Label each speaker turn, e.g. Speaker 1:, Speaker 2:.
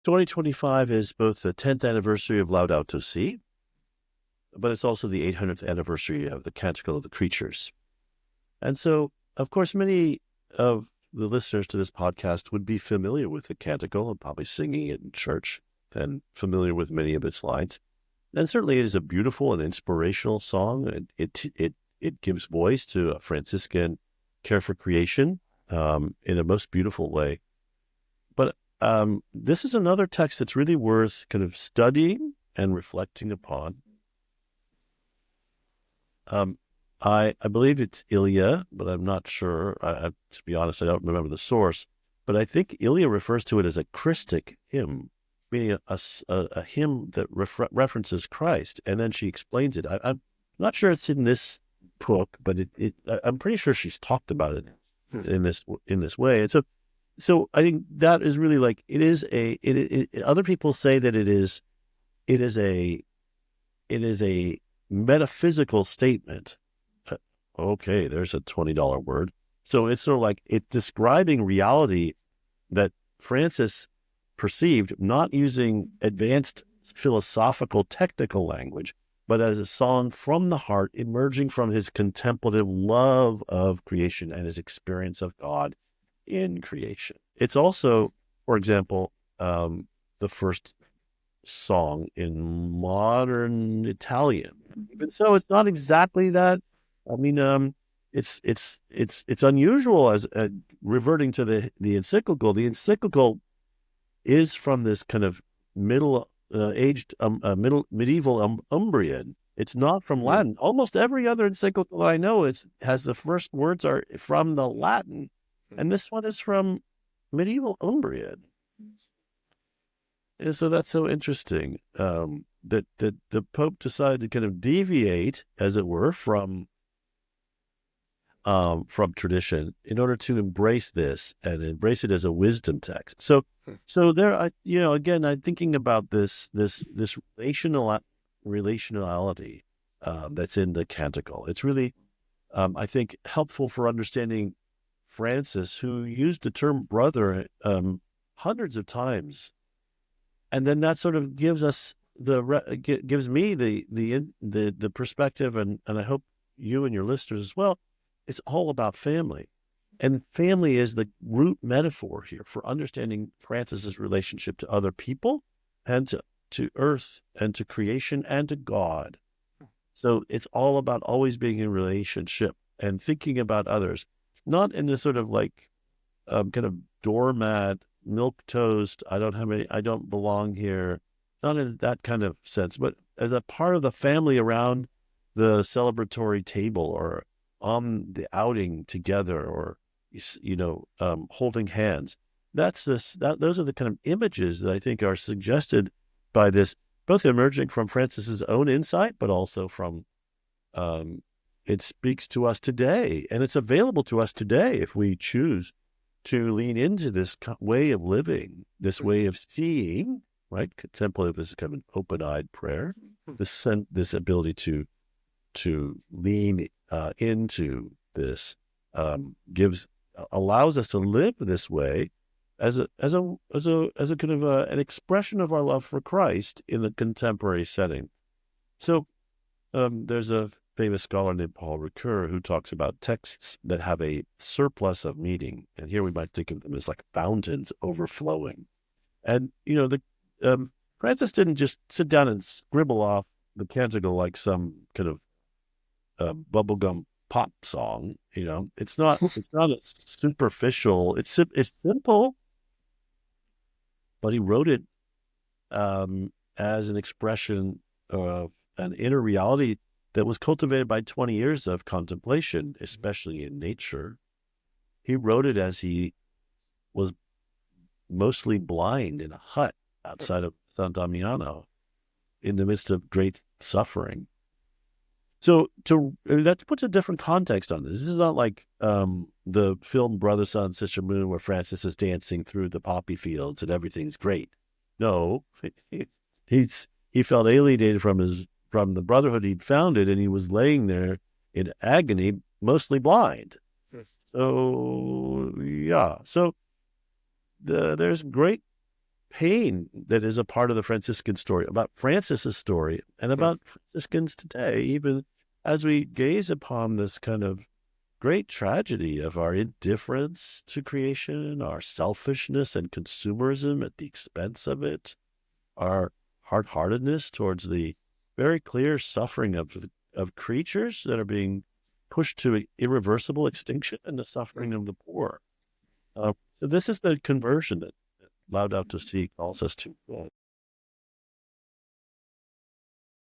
Speaker 1: 2025 is both the 10th anniversary of Laudato Si, but it's also the 800th anniversary of the Canticle of the Creatures. And so, of course, many of the listeners to this podcast would be familiar with the Canticle and probably singing it in church and familiar with many of its lines. And certainly it is a beautiful and inspirational song. And it gives voice to a Franciscan care for creation in a most beautiful way. But this is another text that's really worth kind of studying and reflecting upon. I believe it's Ilya, but I'm not sure. To be honest, I don't remember the source. But I think Ilya refers to it as a Christic hymn, meaning a hymn that references Christ. And then she explains it. I'm not sure it's in this book, but I'm pretty sure she's talked about it in this way. And so I think that is really like it is other people say that it is a metaphysical statement. Okay, there's a $20 word. So it's sort of like it's describing reality that Francis perceived, not using advanced philosophical technical language, but as a song from the heart, emerging from his contemplative love of creation and his experience of God in creation. It's also, for example, the first song in modern Italian. Even so, it's not exactly that. I mean, it's unusual as reverting to the encyclical. The encyclical is from this kind of medieval Umbrian. It's not from Latin. Almost every other encyclical that I know has the first words are from the Latin, and this one is from medieval Umbrian. And so that's so interesting that the Pope decided to kind of deviate, as it were, from tradition in order to embrace this and embrace it as a wisdom text. So there, again, I'm thinking about this relationality that's in the Canticle. It's really, I think, helpful for understanding Francis, who used the term brother hundreds of times, and then that sort of gives us gives me the perspective, and I hope you and your listeners as well. It's all about family. And family is the root metaphor here for understanding Francis's relationship to other people and to earth and to creation and to God. So it's all about always being in relationship and thinking about others, not in this sort of like kind of doormat, milk toast, I don't belong here, not in that kind of sense, but as a part of the family around the celebratory table or on the outing together, or holding hands. Those are the kind of images that I think are suggested by this, both emerging from Francis's own insight, but also from it speaks to us today, and it's available to us today if we choose to lean into this way of living, this way of seeing. Right, contemplative is kind of an open-eyed prayer. This ability to lean into this allows us to live this way as a kind of an expression of our love for Christ in the contemporary setting. So there's a famous scholar named Paul Ricoeur who talks about texts that have a surplus of meaning, and here we might think of them as like fountains overflowing. And Francis didn't just sit down and scribble off the Canticle like some kind of bubblegum pop song. It's not a superficial. It's simple, but he wrote it as an expression of an inner reality that was cultivated by 20 years of contemplation, especially in nature. He wrote it as he was mostly blind in a hut outside of San Damiano in the midst of great suffering. So that puts a different context on this. This is not like the film Brother, Sun, Sister Moon, where Francis is dancing through the poppy fields and everything's great. No, he felt alienated from the brotherhood he'd founded, and he was laying there in agony, mostly blind. So yeah, there's great pain that is a part of the Franciscan story, about Francis's story, and
Speaker 2: Hmm.
Speaker 1: about Franciscans today, even as we gaze upon this kind of great tragedy of our indifference to creation, our selfishness and consumerism at the expense of it, our hard-heartedness towards the very clear suffering of creatures that are being pushed to irreversible extinction, and the suffering
Speaker 2: Hmm.
Speaker 1: of the poor. So this is the conversion that Laudato Si calls us to.